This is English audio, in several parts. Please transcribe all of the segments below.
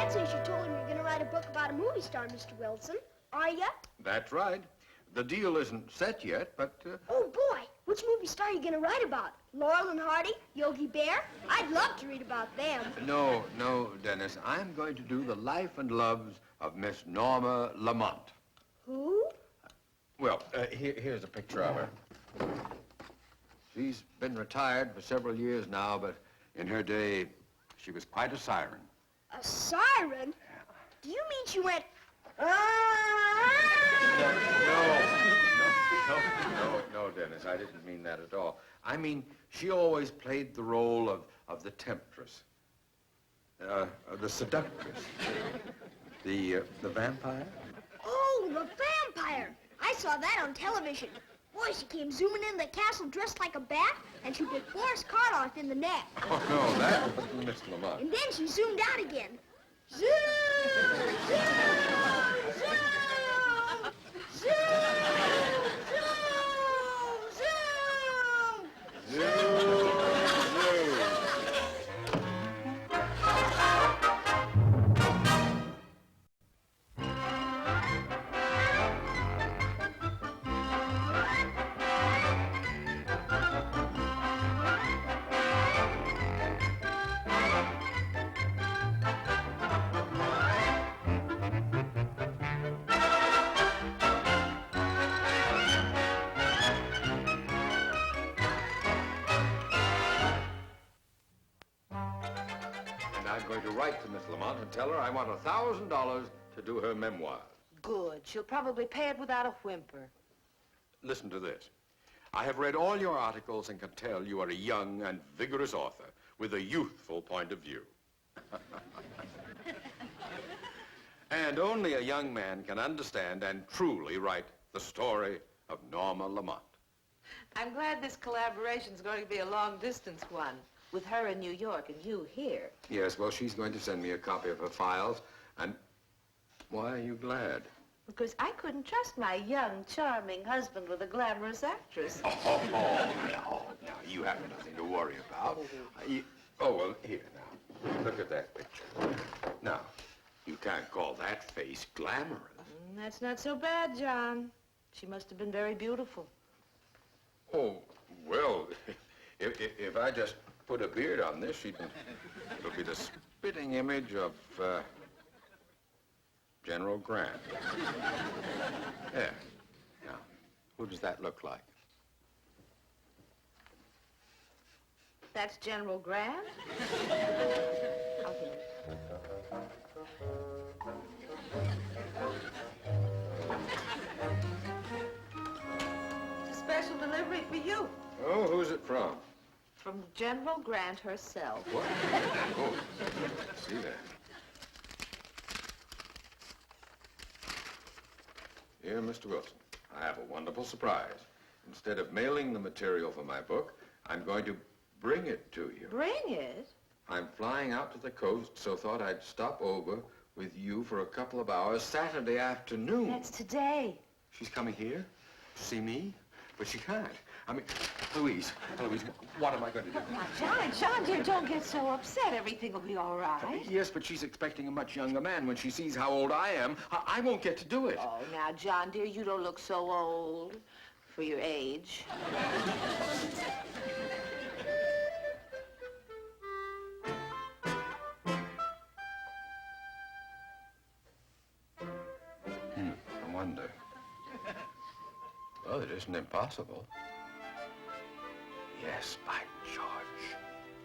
Dad says you told him you're going to write a book about a movie star, Mr. Wilson. Are you? That's right. The deal isn't set yet, but... Oh, boy. Which movie star are you going to write about? Laurel and Hardy? Yogi Bear? I'd love to read about them. No, Dennis. I'm going to do the life and loves of Miss Norma Lamont. Who? Well, here's a picture of her. She's been retired for several years now, but in her day, she was quite a siren. A siren? Yeah. Do you mean she went... No, Dennis, I didn't mean that at all. I mean, she always played the role of the temptress, the seductress, the vampire. Oh, the vampire! I saw that on television. Boy, she came zooming in the castle dressed like a bat, and she bit Boris Karloff in the neck. Oh, no, that wasn't Miss Lamont. And then she zoomed out again. Zoom! Zoom! Zoom! Zoom! Zoom! Zoom! Zoom! I'm going to write to Miss Lamont and tell her I want $1,000 to do her memoir. Good. She'll probably pay it without a whimper. Listen to this. I have read all your articles and can tell you are a young and vigorous author with a youthful point of view. And only a young man can understand and truly write the story of Norma Lamont. I'm glad this collaboration's going to be a long-distance one, with her in New York and you here. Yes, well, she's going to send me a copy of her files, and why are you glad? Because I couldn't trust my young, charming husband with a glamorous actress. No, you have nothing to worry about. Well, here, now, look at that picture. Now, you can't call that face glamorous. That's not so bad, John. She must have been very beautiful. Oh, well, if I just put a beard on this, it'll be the spitting image of, General Grant. Yeah. Now, who does that look like? That's General Grant? It's a special delivery for you. Oh, who's it from? From General Grant herself. What? Oh, see that. Dear Mr. Wilson, I have a wonderful surprise. Instead of mailing the material for my book, I'm going to bring it to you. Bring it? I'm flying out to the coast, so thought I'd stop over with you for a couple of hours Saturday afternoon. That's today. She's coming here to see me, but she can't. I mean, Louise, what am I going to do? Now, John, dear, don't get so upset. Everything will be all right. Yes, but she's expecting a much younger man. When she sees how old I am, I won't get to do it. Oh, now, John, dear, you don't look so old for your age. I wonder. Well, it isn't impossible. Yes, by George,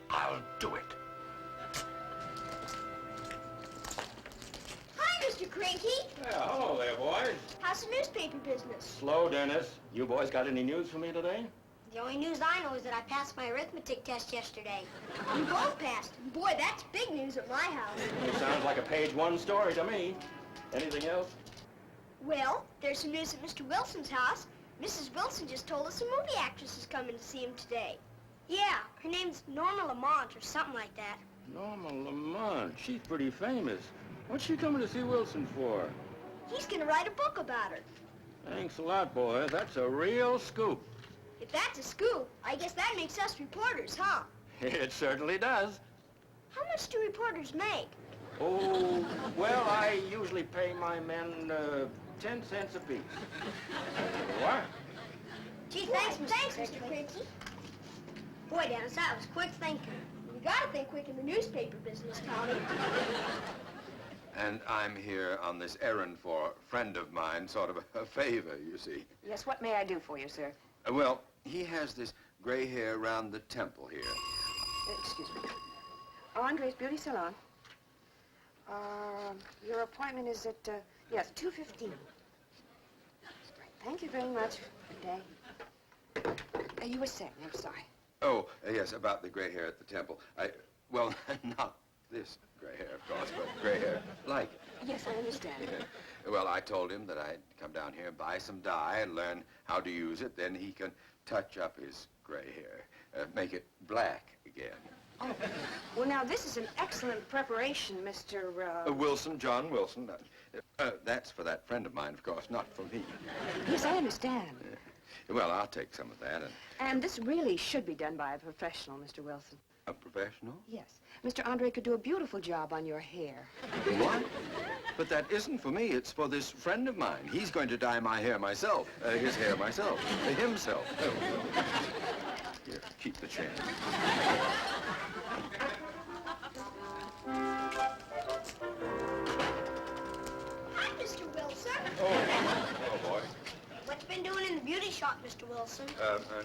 I'll do it. Hi, Mr. Cranky. Yeah, hello there, boys. How's the newspaper business? Slow, Dennis. You boys got any news for me today? The only news I know is that I passed my arithmetic test yesterday. We both passed. Boy, that's big news at my house. It sounds like a page one story to me. Anything else? Well, there's some news at Mr. Wilson's house. Mrs. Wilson just told us a movie actress is coming to see him today. Yeah, her name's Norma Lamont or something like that. Norma Lamont. She's pretty famous. What's she coming to see Wilson for? He's gonna write a book about her. Thanks a lot, boy. That's a real scoop. If that's a scoop, I guess that makes us reporters, huh? It certainly does. How much do reporters make? Oh, well, I usually pay my men 10 cents apiece. What? Gee, thanks, Mr. Quincy. Boy, Dennis, that was quick thinking. You gotta think quick in the newspaper business, Tommy. And I'm here on this errand for a friend of mine, sort of a favor, you see. Yes, what may I do for you, sir? Well, he has this gray hair around the temple here. Excuse me. Andre's Beauty Salon. Your appointment is at, yes, 2:15. Thank you very much. Good day. You were saying, I'm sorry. Oh, yes, about the gray hair at the temple. Well, not this gray hair, of course, but gray hair like it. Yes, I understand. Well, I told him that I'd come down here and buy some dye and learn how to use it. Then he can touch up his gray hair, make it black again. Oh, well, now, this is an excellent preparation, Mr. Wilson, John Wilson. That's for that friend of mine, of course, not for me. Yes, I understand. Well, I'll take some of that. And this really should be done by a professional, Mr. Wilson. A professional? Yes. Mr. Andre could do a beautiful job on your hair. What? But that isn't for me. It's for this friend of mine. He's going to dye my hair myself. His hair myself. Himself. Oh. Here, keep the change. Hi, Mr. Wilson. Oh, boy. What you been doing in the beauty shop, Mr. Wilson?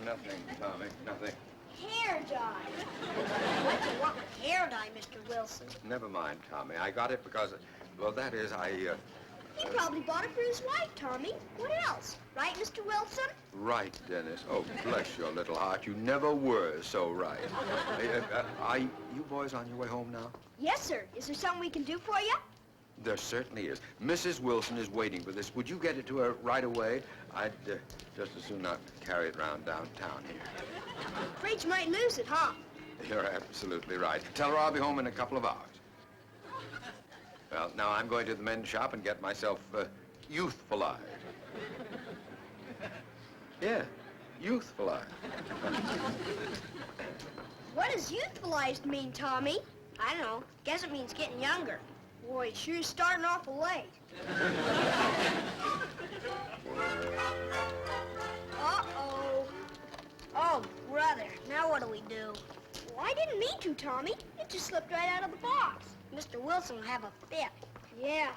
Nothing, Tommy. Nothing. Hair dye. What do you want with hair dye, Mr. Wilson? Never mind, Tommy. I got it because, well, that is, He probably bought it for his wife, Tommy. What else? Right, Mr. Wilson? Right, Dennis. Oh, bless your little heart. You never were so right. You boys on your way home now? Yes, sir. Is there something we can do for you? There certainly is. Mrs. Wilson is waiting for this. Would you get it to her right away? I'd just as soon not carry it around downtown here. Afraid you might lose it, huh? You're absolutely right. Tell her I'll be home in a couple of hours. Well, now I'm going to the men's shop and get myself youthfulized. Yeah, youthfulized. What does youthfulized mean, Tommy? I don't know. Guess it means getting younger. Boy, it sure is starting awful late. Uh-oh. Oh, brother. Now what do we do? Well, I didn't mean to, Tommy. It just slipped right out of the box. Mr. Wilson will have a fit. Yeah.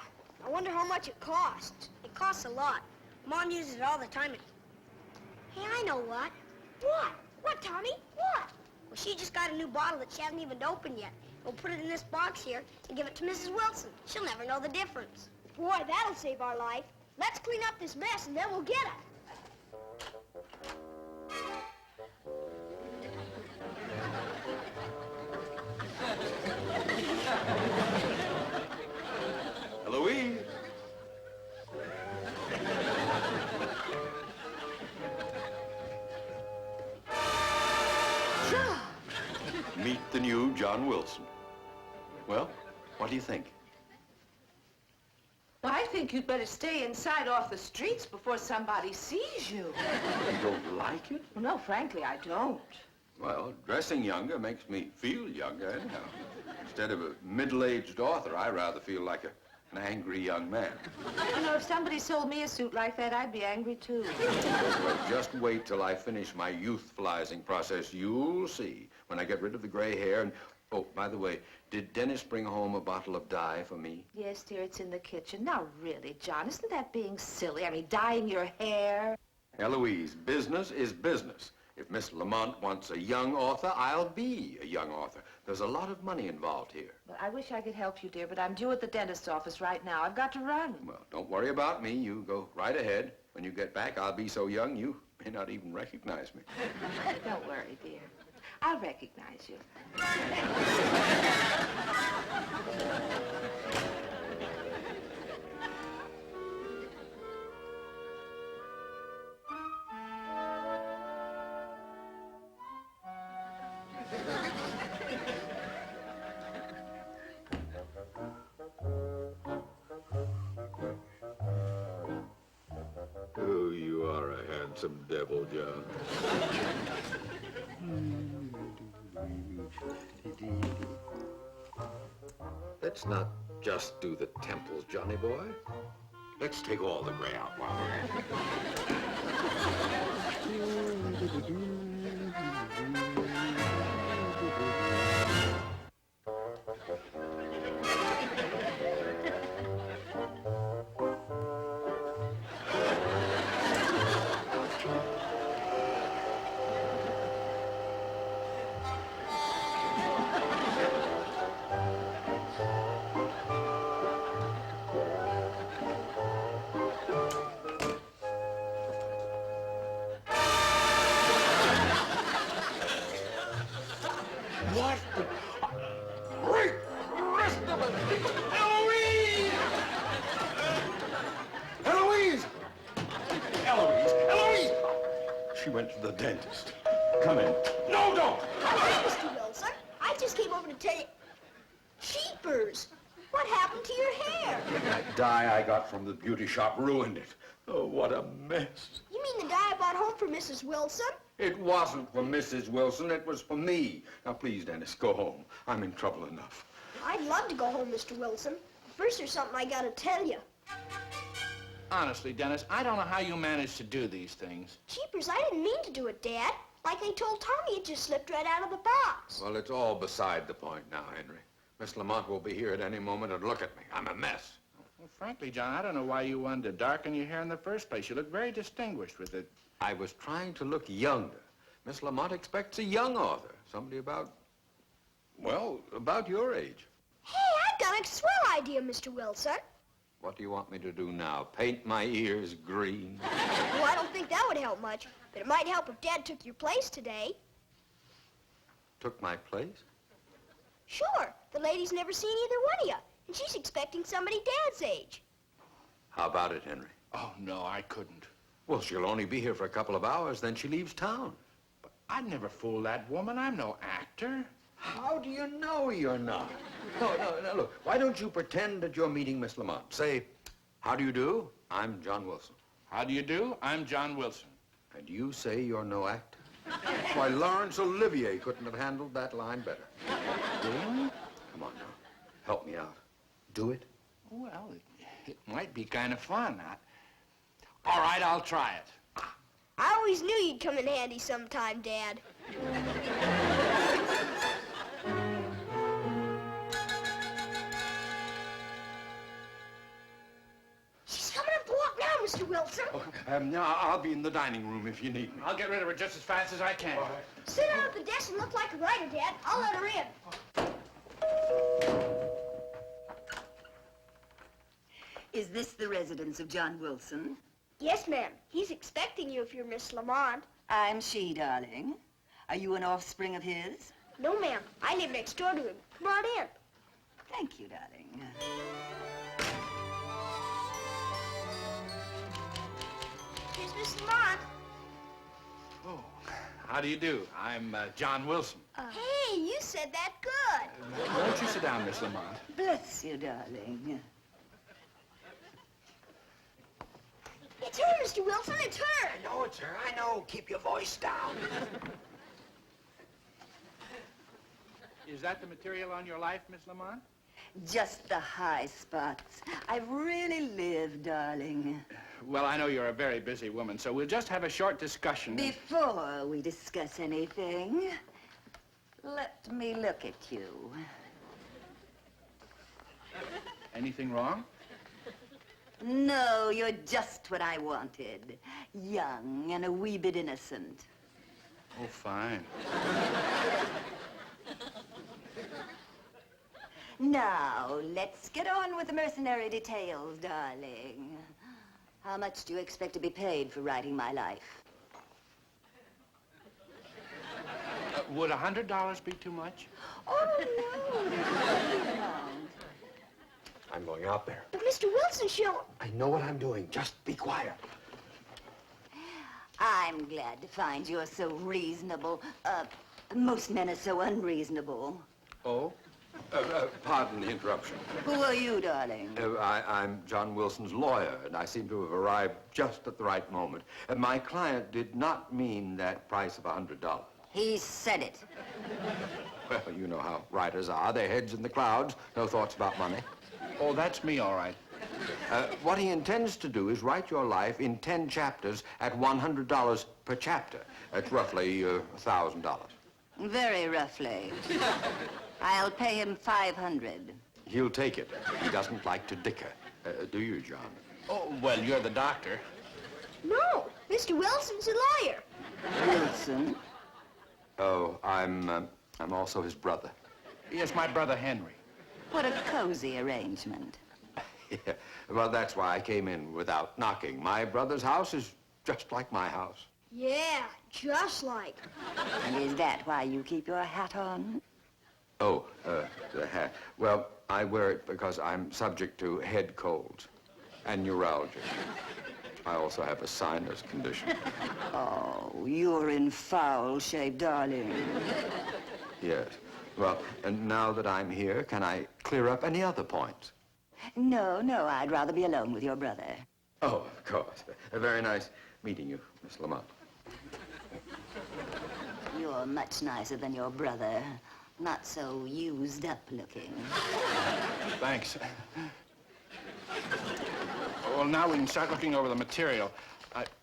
I wonder how much it costs. It costs a lot. Mom uses it all the time. Hey, I know what. What? What, Tommy? What? Well, she just got a new bottle that she hasn't even opened yet. We'll put it in this box here and give it to Mrs. Wilson. She'll never know the difference. Boy, that'll save our life. Let's clean up this mess and then we'll get it. Eloise. Meet the new John Wilson. Well, what do you think? Well, I think you'd better stay inside off the streets before somebody sees you. You don't like it? Well, no, frankly, I don't. Well, dressing younger makes me feel younger anyhow. Instead of a middle-aged author, I rather feel like an angry young man. You know, if somebody sold me a suit like that, I'd be angry, too. Well, just wait till I finish my youthfulizing process. You'll see when I get rid of the gray hair and... Oh, by the way, did Dennis bring home a bottle of dye for me? Yes, dear, it's in the kitchen. Now, really, John, isn't that being silly? I mean, dyeing your hair. Eloise, business is business. If Miss Lamont wants a young author, I'll be a young author. There's a lot of money involved here. Well, I wish I could help you, dear, but I'm due at the dentist's office right now. I've got to run. Well, don't worry about me. You go right ahead. When you get back, I'll be so young you may not even recognize me. Don't worry, dear. I'll recognize you. Oh, you are a handsome devil, John. Let's not just do the temples, Johnny boy. Let's take all the gray out while we're at What the great rest of it? Eloise! Eloise! Eloise! Eloise! She went to the dentist. Come in. No, don't! Hi, Mr. Wilson. I just came over to tell you. Cheapers! What happened to your hair? That dye I got from the beauty shop ruined it. Oh, what a mess. You mean the dye I bought home for Mrs. Wilson? It wasn't for Mrs. Wilson, it was for me. Now, please, Dennis, go home. I'm in trouble enough. I'd love to go home, Mr. Wilson. First, there's something I gotta tell you. Honestly, Dennis, I don't know how you manage to do these things. Cheapers, I didn't mean to do it, Dad. Like I told Tommy, it just slipped right out of the box. Well, it's all beside the point now, Henry. Miss Lamont will be here at any moment and look at me. I'm a mess. Well, frankly, John, I don't know why you wanted to darken your hair in the first place. You look very distinguished with it. I was trying to look younger. Miss Lamont expects a young author. Somebody about, well, about your age. Hey, I've got a swell idea, Mr. Wilson. What do you want me to do now? Paint my ears green? Well, I don't think that would help much, but it might help if Dad took your place today. Took my place? Sure. The lady's never seen either one of you, and she's expecting somebody Dad's age. How about it, Henry? Oh, no, I couldn't. Well, she'll only be here for a couple of hours, then she leaves town. I'd never fool that woman. I'm no actor. How do you know you're not? No, look. Why don't you pretend that you're meeting Miss Lamont? Say, how do you do? I'm John Wilson. How do you do? I'm John Wilson. And you say you're no actor? Why, Laurence Olivier couldn't have handled that line better. Really? Come on now. Help me out. Do it. Well, it might be kind of fun. All right, I'll try it. I always knew you'd come in handy sometime, Dad. She's coming up the walk now, Mr. Wilson. I'll be in the dining room if you need me. I'll get rid of her just as fast as I can. Sit down at the desk and look like a writer, Dad. I'll let her in. Is this the residence of John Wilson? Yes, ma'am. He's expecting you if you're Miss Lamont. I'm she, darling. Are you an offspring of his? No, ma'am. I live next door to him. Come on in. Thank you, darling. Here's Miss Lamont. Oh, how do you do? I'm John Wilson. Hey, you said that good. Won't you sit down, Miss Lamont? Bless you, darling. It's her, Mr. Wilson. It's her. I know it's her. I know. Keep your voice down. Is that the material on your life, Miss Lamont? Just the high spots. I've really lived, darling. Well, I know you're a very busy woman, so we'll just have a short discussion. Before we discuss anything, let me look at you. Anything wrong? No, you're just what I wanted. Young and a wee bit innocent. Oh, fine. Now, let's get on with the mercenary details, darling. How much do you expect to be paid for writing my life? Would $100 be too much? Oh, no. I'm going out there. But Mr. Wilson, she'll... I know what I'm doing. Just be quiet. I'm glad to find you're so reasonable. Most men are so unreasonable. Oh? Pardon the interruption. Who are you, darling? I'm John Wilson's lawyer, and I seem to have arrived just at the right moment. My client did not mean that price of $100. He said it. Well, you know how writers are. Their heads in the clouds, no thoughts about money. Oh, that's me, all right. What he intends to do is write your life in 10 chapters at $100 per chapter. That's roughly $1,000. Very roughly. I'll pay him 500. He'll take it. He doesn't like to dicker. Do you, John? Oh, well, you're the doctor. No, Mr. Wilson's a lawyer. Wilson? Oh, I'm also his brother. Yes, my brother Henry. What a cozy arrangement. Yeah, well, that's why I came in without knocking. My brother's house is just like my house. Yeah, just like. And is that why you keep your hat on? Oh, the hat. Well, I wear it because I'm subject to head colds and neuralgia. I also have a sinus condition. Oh, you're in foul shape, darling. Yes. Well, and now that I'm here, can I clear up any other points? No, I'd rather be alone with your brother. Oh, of course. Very nice meeting you, Miss Lamont. You're much nicer than your brother. Not so used up looking. Thanks. Well, now we can start looking over the material.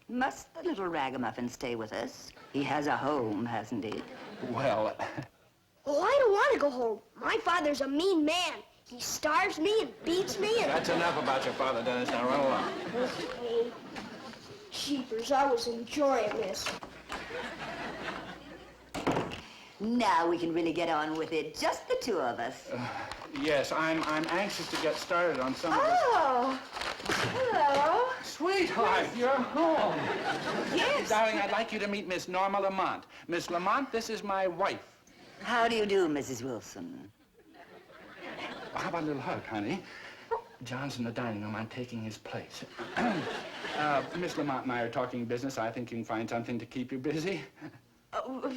Must the little ragamuffin stay with us? He has a home, hasn't he? Well, Oh, I don't want to go home. My father's a mean man. He starves me and beats me and... that's enough about your father, Dennis. Now run along. Okay. Jeepers, I was enjoying this. Now we can really get on with it, just the two of us. Yes, I'm anxious to get started on some of this. Oh, hello. Sweetheart, you're home. Yes. Darling, I'd like you to meet Miss Norma Lamont. Miss Lamont, this is my wife. How do you do, Mrs. Wilson? How about a little hug, honey? John's in the dining room. I'm taking his place. Miss Lamont and I are talking business. I think you can find something to keep you busy. How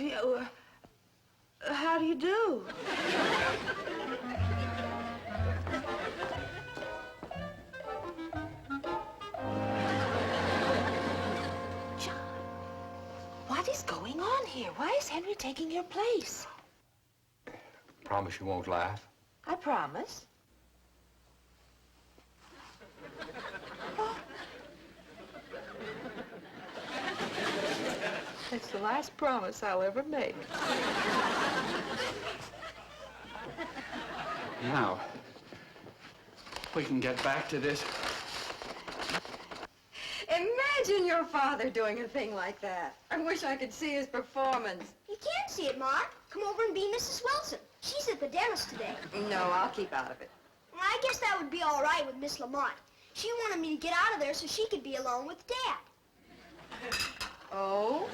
do you do? John, what is going on here? Why is Henry taking your place? Promise you won't laugh? I promise. It's the last promise I'll ever make. Now, we can get back to this. Imagine your father doing a thing like that. I wish I could see his performance. You can't see it, Ma. Come over and be Mrs. Wilson. She's at the dentist today. No, I'll keep out of it. I guess that would be all right with Miss Lamont. She wanted me to get out of there so she could be alone with Dad. Oh?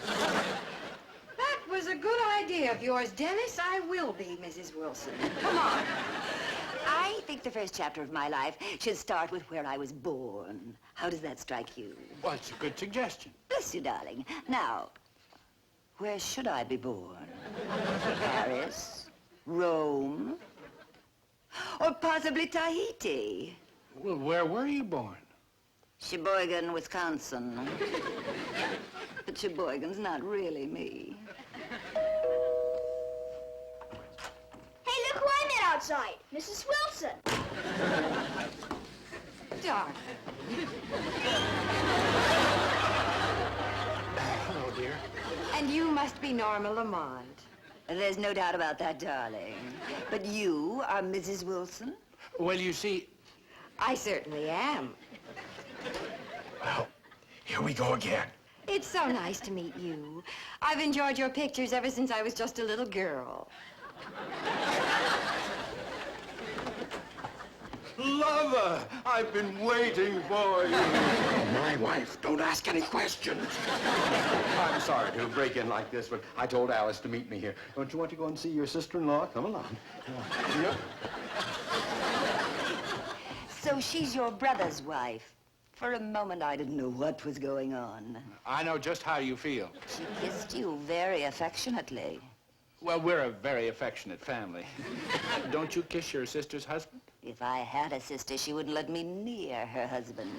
That was a good idea of yours, Dennis. I will be Mrs. Wilson. Come on. I think the first chapter of my life should start with where I was born. How does that strike you? Well, it's a good suggestion. Bless you, darling. Now, where should I be born? Paris? Rome? Or possibly Tahiti? Well, where were you born? Sheboygan, Wisconsin. But Sheboygan's not really me. Hey, look who I met outside. Mrs. Wilson. Darling. Hello, dear. And you must be Norma Lamont. There's no doubt about that, darling. But you are Mrs. Wilson? Well, you see... I certainly am. Well, here we go again. It's so nice to meet you. I've enjoyed your pictures ever since I was just a little girl. Lover, I've been waiting for you. My wife, don't ask any questions. I'm sorry to break in like this, but I told Alice to meet me here. Don't you want to go and see your sister-in-law? Come along. Yeah. So she's your brother's wife. For a moment, I didn't know what was going on. I know just how you feel. She kissed you very affectionately. Well, we're a very affectionate family. Don't you kiss your sister's husband? If I had a sister, she wouldn't let me near her husband.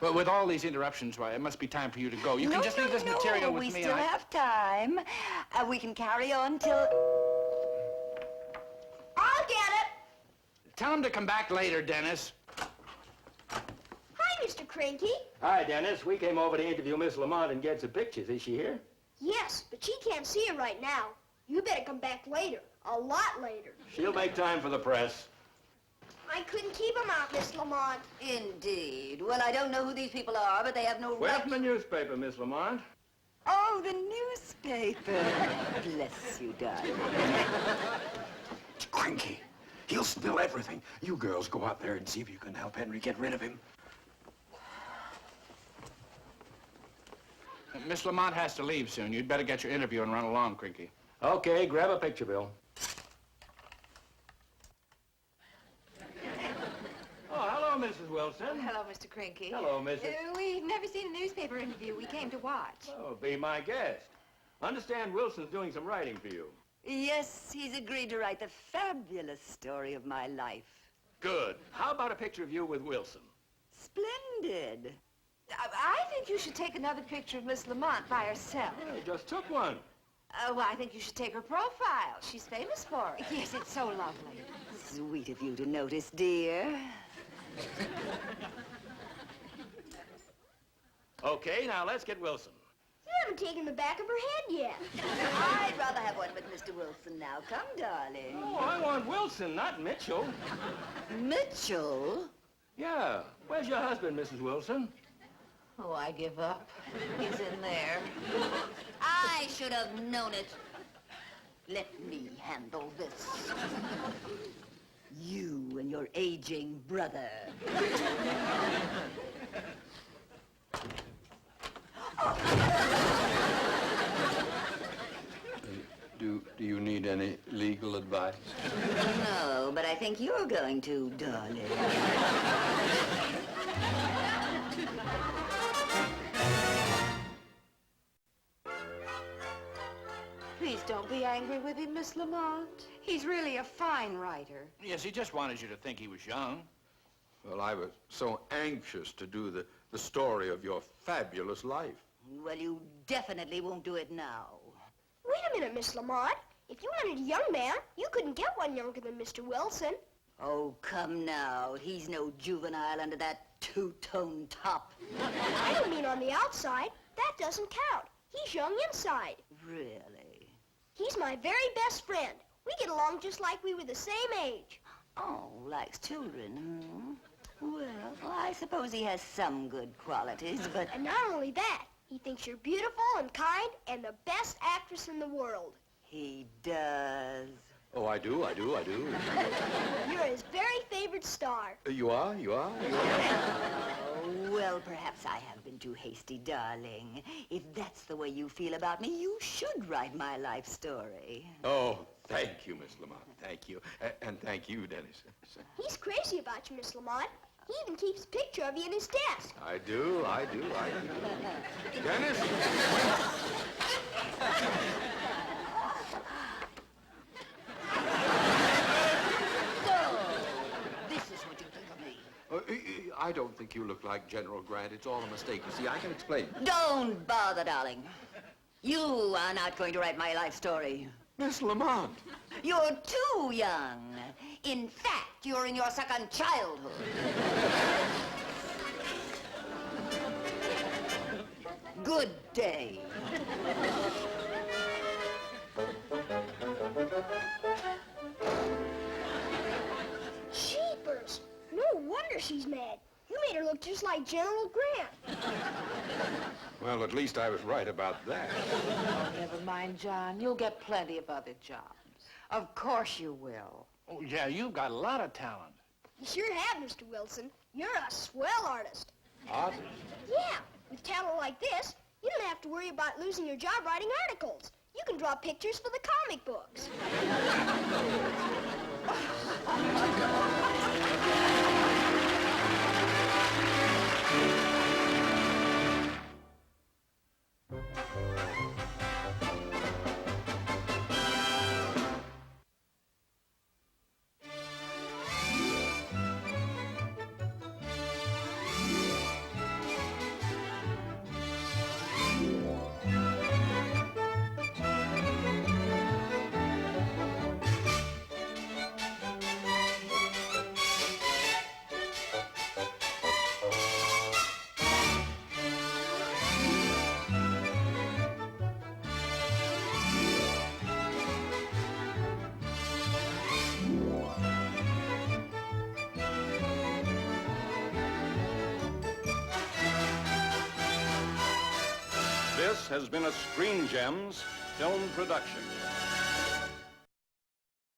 Well, with all these interruptions, why, it must be time for you to go. You can just leave this material with we me. still have time. We can carry on till... I'll get it. Tell him to come back later, Dennis. Hi, Mr. Cranky. Hi, Dennis. We came over to interview Miss Lamont and get some pictures. Is she here? Yes, but she can't see it right now. You better come back later. A lot later. She'll make time for the press. I couldn't keep him out, Miss Lamont. Indeed. Well, I don't know who these people are, but they have no Well, right... from the newspaper, Miss Lamont. Oh, the newspaper. Bless you, darling. Cranky. He'll spill everything. You girls go out there and see if you can help Henry get rid of him. Miss Lamont has to leave soon. You'd better get your interview and run along, Crinky. Okay, grab a picture, Bill. Oh, hello, Mrs. Wilson. Hello, Mr. Crinky. Hello, Mrs. We've never seen a newspaper interview. We came to watch. Oh, be my guest. Understand Wilson's doing some writing for you. Yes, he's agreed to write the fabulous story of my life. Good. How about a picture of you with Wilson? Splendid. I think you should take another picture of Miss Lamont by herself. I just took one. Well, I think you should take her profile. She's famous for it. Yes, it's so lovely. Sweet of you to notice, dear. Okay, now let's get Wilson. You haven't taken the back of her head yet. I'd rather have one with Mr. Wilson now. Come, darling. Oh, I want Wilson, not Mitchell. Mitchell? Yeah. Where's your husband, Mrs. Wilson? Oh, I give up. He's in there. I should have known it. Let me handle this. You and your aging brother. Do you need any legal advice? No, but I think you're going to, darling. Please don't be angry with him, Miss Lamont. He's really a fine writer. Yes, he just wanted you to think he was young. Well, I was so anxious to do the story of your fabulous life. Well, you definitely won't do it now. Wait a minute, Miss Lamont. If you wanted a young man, you couldn't get one younger than Mr. Wilson. Oh, come now. He's no juvenile under that two-tone top. I don't mean on the outside. That doesn't count. He's young inside. Really? He's my very best friend. We get along just like we were the same age. Oh, likes children, Well, I suppose he has some good qualities, but... And not only that, he thinks you're beautiful and kind and the best actress in the world. He does. Oh, I do. You're his very favorite star. You are? Oh, well, perhaps I have been too hasty, darling. If that's the way you feel about me, you should write my life story. Oh, thank you, Miss Lamont. Thank you. And thank you, Dennis. He's crazy about you, Miss Lamont. He even keeps a picture of you in his desk. I do. Dennis? This is what you think of me. I don't think you look like General Grant. It's all a mistake. You see, I can explain. Don't bother, darling. You are not going to write my life story. Miss Lamont. You're too young. In fact, you're in your second childhood. Good day. Jeepers! No wonder she's mad. You made her look just like General Grant. Well, at least I was right about that. Oh, never mind, John. You'll get plenty of other jobs. Of course you will. Oh, yeah, you've got a lot of talent. You sure have, Mr. Wilson. You're a swell artist. Artist? Yeah, with talent like this, you don't have to worry about losing your job writing articles. You can draw pictures for the comic books. This has been a Screen Gems film production.